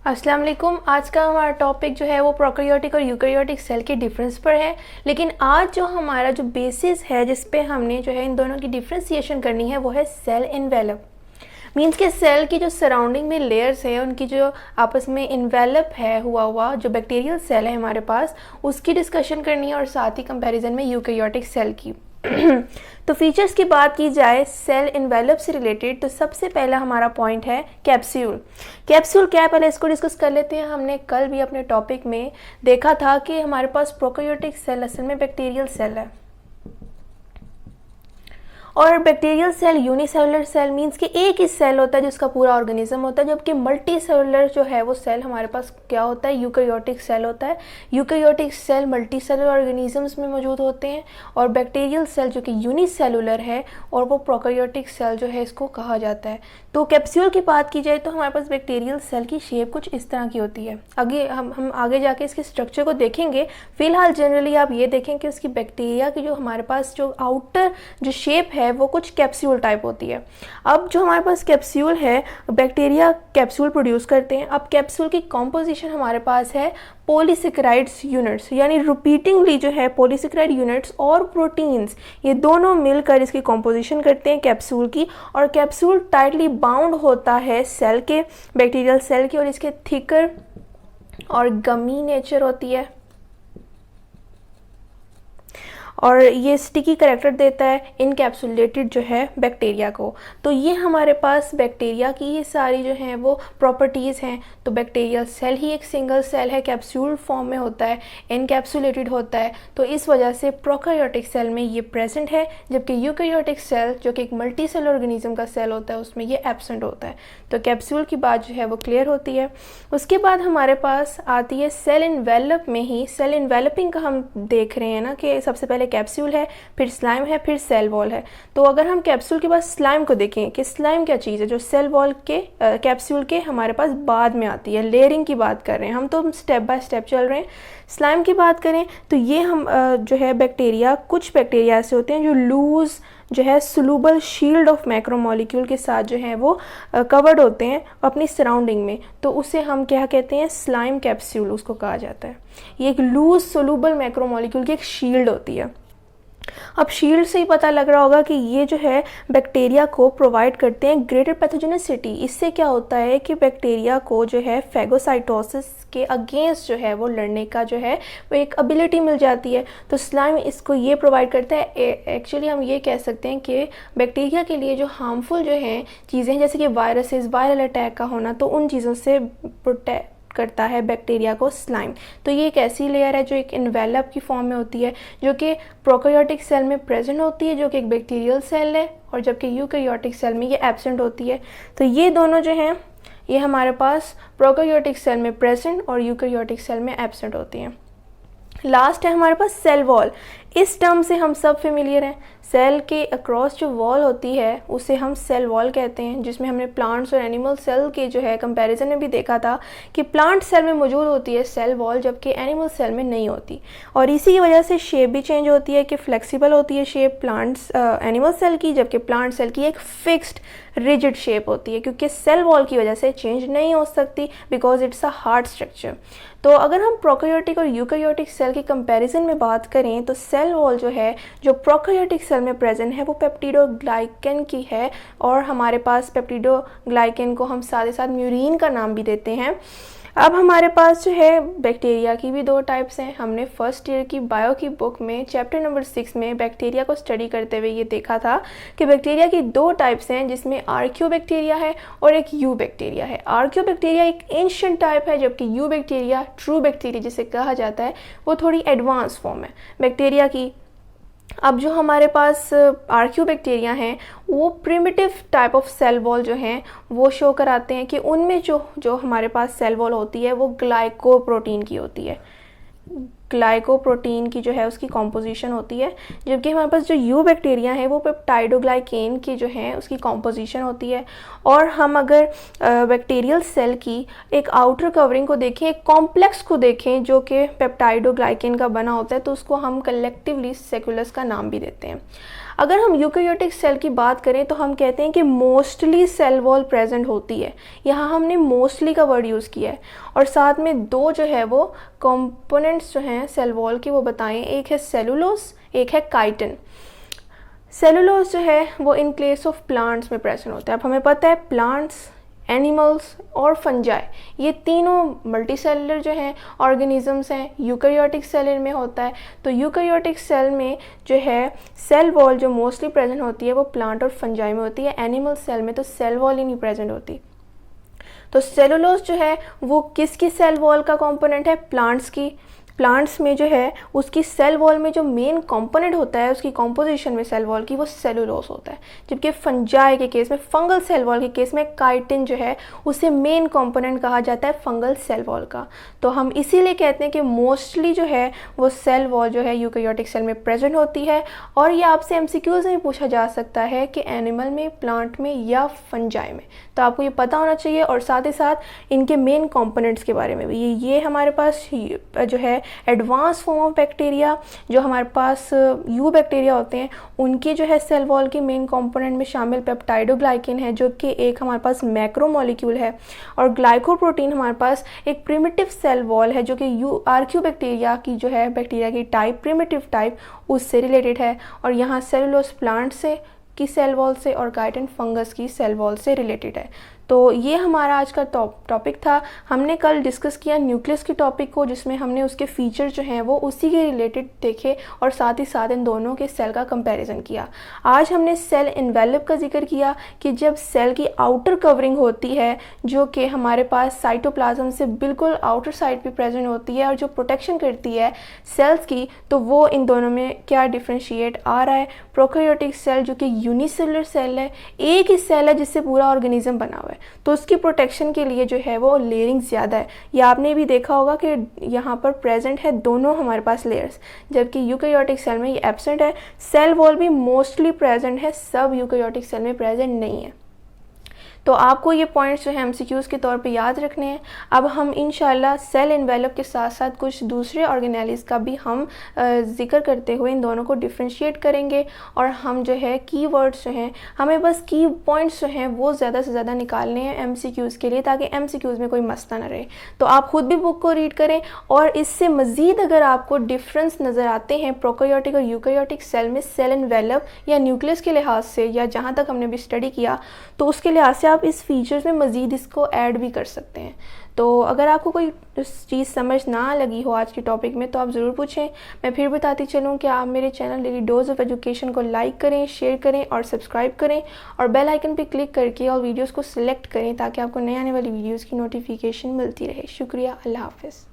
अस्सलाम वालेकुम। आज का हमारा टॉपिक जो है वो प्रोकैरियोटिक और यूकैरियोटिक सेल के डिफरेंस पर है। लेकिन आज जो हमारा जो बेसिस है जिस पे हमने जो है इन दोनों की डिफ्रेंसिएशन करनी है वो है सेल इन्वेलप। मीन्स के सेल की जो सराउंडिंग में लेयर्स है उनकी जो आपस में इन्वेलप है हुआ जो बैक्टीरियल सेल है हमारे पास उसकी डिस्कशन करनी है और साथ ही कंपैरिजन में यूकैरियोटिक सेल की। तो फीचर्स की बात की जाए सेल इन्वेलप से रिलेटेड तो सबसे पहला हमारा पॉइंट है कैप्सूल। कैप्सूल क्या है पहले इसको डिस्कस कर लेते हैं। हमने कल भी अपने टॉपिक में देखा था कि हमारे पास प्रोकैरियोटिक सेल असल में बैक्टीरियल सेल है और bacterial cell unicellular cell means कि एक ही सेल होता है जिसका पूरा ऑर्गेनिज्म होता है, जबकि मल्टी सेलुलर जो है वो सेल हमारे पास क्या होता है, यूकैरियोटिक सेल होता है। Eukaryotic cell multicellular organisms में मौजूद होते हैं और बैक्टीरियल सेल जो कि यूनिसेलुलर है और वो प्रोकैरियोटिक सेल जो है इसको कहा जाता है। तो कैप्सूल की बात की जाए तो हमारे पास बैक्टीरियल सेल की शेप कुछ इस तरह की होती है। आगे हम आगे जाके इसके स्ट्रक्चर को देखेंगे। फिलहाल जनरली आप ये देखें कि उसकी बैक्टीरिया की जो हमारे पास जो आउटर जो शेप है वो कुछ कैप्सूल टाइप होती है। अब जो हमारे पास कैप्सूल है, बैक्टीरिया कैप्सूल प्रोड्यूस करते हैं। अब कैप्सूल की कॉम्पोजिशन हमारे पास है पॉलीसेकेराइड्स यूनिट्स, यानी रिपीटिंगली जो है पॉलीसेकेराइड यूनिट्स और प्रोटीन्स ये दोनों मिलकर इसकी कॉम्पोजिशन करते हैं कैप्सूल की। और कैप्सूल टाइटली बाउंड होता है सेल के, बैक्टीरियल सेल के, और इसके थिकर और गमी नेचर होती है और ये स्टिकी करेक्टर देता है इनकैप्सुलेटेड जो है बैक्टीरिया को। तो ये हमारे पास बैक्टीरिया की ये सारी जो हैं वो प्रॉपर्टीज़ हैं। तो बैक्टीरियल सेल ही एक सिंगल सेल है, कैप्सूल फॉर्म में होता है, इनकैप्सुलेटेड होता है। तो इस वजह से प्रोकैरियोटिक सेल में ये प्रेजेंट है, जबकि यूकैरियोटिक सेल जो कि एक मल्टी सेल ऑर्गेनिज्म का सेल होता है उसमें ये एब्सेंट होता है। तो कैप्सूल की बात जो है वो क्लियर होती है। उसके बाद हमारे पास आती है सेल इन्वेलप में ही। सेल इन्वेलपिंग का हम देख रहे हैं ना कि सबसे पहले कैप्सूल है, फिर स्लाइम है, फिर सेल वॉल है। तो अगर हम कैप्सूल के बाद स्लाइम को देखें कि स्लाइम क्या चीज़ है जो सेल वॉल के कैप्सूल के हमारे पास बाद में आती है, लेयरिंग की बात कर रहे हैं हम, तो हम स्टेप बाय स्टेप चल रहे हैं। स्लाइम की बात करें तो ये हम जो है बैक्टीरिया, कुछ बैक्टीरिया ऐसे होते हैं जो लूज जो है सोलूबल शील्ड ऑफ मैक्रोमोलिक्यूल के साथ जो है वो कवर्ड होते हैं अपनी सराउंडिंग में। तो उसे हम क्या कहते हैं, स्लाइम कैप्सूल उसको कहा जाता है। ये एक लूज सोलूबल मैक्रोमोलिक्यूल की एक शील्ड होती है। अब शील्ड से ही पता लग रहा होगा कि ये जो है बैक्टीरिया को प्रोवाइड करते हैं ग्रेटर पैथोजेनिसिटी। इससे क्या होता है कि बैक्टीरिया को जो है फेगोसाइटोसिस के अगेंस्ट जो है वो लड़ने का जो है वो एक एबिलिटी मिल जाती है। तो स्लाइम इसको ये प्रोवाइड करता है। एक्चुअली हम ये कह सकते हैं कि बैक्टीरिया के लिए जो हार्मफुल जो हैं चीज़ें जैसे कि वायरसेस, वायरल अटैक का होना, तो उन चीज़ों से प्रोटेक्ट करता है बैक्टीरिया को स्लाइम। तो ये एक ऐसी लेयर है जो एक इन्वेलप की फॉर्म में होती है, जो कि प्रोकैरियोटिक सेल में प्रेजेंट होती है, जो कि एक बैक्टीरियल सेल है, और जबकि यूकैरियोटिक सेल में ये एब्सेंट होती है। तो ये दोनों जो हैं ये हमारे पास प्रोकैरियोटिक सेल में प्रेजेंट और यूकैरियोटिक सेल में एब्सेंट होती हैं। लास्ट है हमारे पास सेल वॉल। इस टर्म से हम सब फेमिलियर हैं। सेल के अक्रॉस जो वॉल होती है उसे हम सेल वॉल कहते हैं, जिसमें हमने प्लांट्स और एनिमल सेल के जो है कंपैरिजन में भी देखा था कि प्लांट सेल में मौजूद होती है सेल वॉल, जबकि एनिमल सेल में नहीं होती। और इसी की वजह से शेप भी चेंज होती है कि फ्लेक्सिबल होती है शेप प्लांट्स एनिमल सेल की, जबकि प्लांट सेल की एक फिक्स्ड रिजिड शेप होती है, क्योंकि सेल वॉल की वजह से चेंज नहीं हो सकती because it's a hard structure. तो अगर हम प्रोकैरियोटिक और यूकैरियोटिक सेल की कंपैरिजन में बात करें तो सेल वॉल जो है जो प्रोकैरियोटिक सेल में प्रेजेंट है वो पेप्टिडोग्लाइकन की है, और हमारे पास पेप्टिडोग्लाइकन को हम साथ ही साथ म्यूरिन का नाम भी देते हैं। अब हमारे पास जो है बैक्टीरिया की भी दो टाइप्स हैं। हमने फर्स्ट ईयर की बायो की बुक में चैप्टर नंबर 6 में बैक्टीरिया को स्टडी करते हुए ये देखा था कि बैक्टीरिया की दो टाइप्स हैं, जिसमें आर्कियो बैक्टीरिया है और एक यू बैक्टीरिया है। आर्कियो बैक्टीरिया एक एंशिएंट टाइप है, जबकि यू बैक्टीरिया, ट्रू बैक्टीरिया जिसे कहा जाता है, वो थोड़ी एडवांस फॉर्म है बैक्टीरिया की। अब जो हमारे पास आर्कियो बैक्टीरिया हैं वो primitive type of cell wall जो हैं वो शो कराते हैं कि उनमें जो हमारे पास सेल वॉल होती है वो ग्लाइकोप्रोटीन की होती है। ग्लाइकोप्रोटीन की जो है उसकी कॉम्पोजिशन होती है, जबकि हमारे पास जो यू बैक्टीरिया है वो पेप्टाइडोग्लाइकेन की जो है उसकी कॉम्पोजिशन होती है। और हम अगर बैक्टीरियल सेल की एक आउटर कवरिंग को देखें, एक कॉम्प्लेक्स को देखें जो कि पेप्टाइडोग्लाइकेन का बना होता है, तो उसको हम कलेक्टिवली सेक्युलस का नाम भी देते हैं। अगर हम यूकेरियोटिक सेल की बात करें तो हम कहते हैं कि मोस्टली सेल वॉल प्रेजेंट होती है। यहाँ हमने मोस्टली का वर्ड यूज़ किया है। और साथ में दो जो है वो कंपोनेंट्स जो हैं सेल वॉल के वो बताएं, एक है सेलुलोज, एक है काइटिन। सेलुलोज जो है वो इन केस ऑफ प्लांट्स में प्रेजेंट होता है। अब हमें पता है प्लांट्स, एनिमल्स और फंजाई, ये तीनों मल्टीसेलुलर जो हैं ऑर्गेनिजम्स हैं। यूकेरियोटिक सेल इनमें होता है। तो यूकेरियोटिक सेल में जो है सेल वॉल जो मोस्टली प्रेजेंट होती है वो प्लांट और फंजाई में होती है। एनिमल सेल में तो सेल वॉल ही नहीं प्रेजेंट होती। तो सेलुलोज जो है वो किसकी सेल वॉल का कंपोनेंट है? प्लांट्स की। प्लांट्स में जो है उसकी सेल वॉल में जो मेन कंपोनेंट होता है उसकी कॉम्पोजिशन में सेल वॉल की, वो सेलुलोज होता है। जबकि फंजाई के केस में, फंगल सेल वॉल के केस में काइटिन जो है उसे मेन कंपोनेंट कहा जाता है फंगल सेल वॉल का। तो हम इसीलिए कहते हैं कि मोस्टली जो है वो सेल वॉल जो है यूकेरियोटिक सेल में प्रेजेंट होती है। और ये आपसे एमसीक्यूज में पूछा जा सकता है कि एनिमल में, प्लांट में या फंजाई में। तो आपको ये पता होना चाहिए और साथ ही साथ इनके मेन कंपोनेंट्स के बारे में भी। ये हमारे पास जो है एडवांस फॉर्म ऑफ बैक्टीरिया, जो हमारे पास यू बैक्टीरिया होते हैं, उनकी जो है सेल वॉल की मेन कंपोनेंट में शामिल पेप्टाइडोग्लाइकिन है, जो कि एक हमारे पास मैक्रोमोलिक्यूल है। और ग्लाइकोप्रोटीन हमारे पास एक प्रिमिटिव सेल वॉल है जो कि आर्क्यू बैक्टीरिया की जो है, बैक्टीरिया की टाइप, प्रिमिटिव टाइप, उससे रिलेटेड है। और यहाँ सेलुलोज प्लांट से की सेल वॉल से और काइटिन फंगस की सेल वॉल से रिलेटेड है। तो ये हमारा आज का टॉपिक था। हमने कल डिस्कस किया न्यूक्लियस के टॉपिक को, जिसमें हमने उसके फीचर जो हैं वो उसी के रिलेटेड देखे और साथ ही साथ इन दोनों के सेल का कंपैरिजन किया। आज हमने सेल इन्वेलप का जिक्र किया कि जब सेल की आउटर कवरिंग होती है जो कि हमारे पास साइटोप्लाज्म से बिल्कुल आउटर साइड पे प्रेजेंट होती है और जो प्रोटेक्शन करती है सेल्स की, तो वो इन दोनों में क्या डिफ्रेंशिएट आ रहा है। प्रोकैरियोटिक सेल जो कि यूनिसेलुलर सेल है, एक ही सेल है जिससे पूरा ऑर्गेनिज्म बना हुआ है, तो उसकी प्रोटेक्शन के लिए जो है वो लेयरिंग ज़्यादा है। ये आपने भी देखा होगा कि यहाँ पर प्रेजेंट है दोनों हमारे पास लेयर्स, जबकि यूकेरियोटिक सेल में ये एब्सेंट है। सेल वॉल भी मोस्टली प्रेजेंट है, सब यूकेरियोटिक सेल में प्रेजेंट नहीं है। तो आपको ये पॉइंट्स जो है एमसीक्यूज़ के तौर पे याद रखने हैं। अब हम इंशाल्लाह सेल इन्वेलप के साथ साथ कुछ दूसरे ऑर्गेनेलिज़ का भी हम जिक्र करते हुए इन दोनों को डिफ्रेंशिएट करेंगे। और हम जो है कीवर्ड्स जो हैं, हमें बस की पॉइंट्स जो हैं वो ज़्यादा से ज़्यादा निकालने हैं एमसीक्यूज़ के लिए, ताकि एमसीक्यूज़ में कोई मसला ना रहे। तो आप खुद भी बुक को रीड करें और इससे मज़ीद अगर आपको डिफरेंस नज़र आते हैं प्रोकैरियोटिक और यूकेरियोटिक सेल में सेल इन्वेलप या न्यूक्लियस के लिहाज से, या जहाँ तक हमने भी स्टडी किया, तो उसके लिहाज से आप इस फीचर्स में मज़ीद इसको ऐड भी कर सकते हैं। तो अगर आपको कोई चीज़ समझ ना लगी हो आज के टॉपिक में तो आप ज़रूर पूछें। मैं फिर बताती चलूँ कि आप मेरे channel daily dose of education को लाइक करें, शेयर करें और सब्सक्राइब करें, और बेल आइकन पे क्लिक करके और वीडियोस को सिलेक्ट करें ताकि आपको नए आने वाली वीडियोस की नोटिफिकेशन मिलती रहे। शुक्रिया, अल्लाह हाफ़िज़।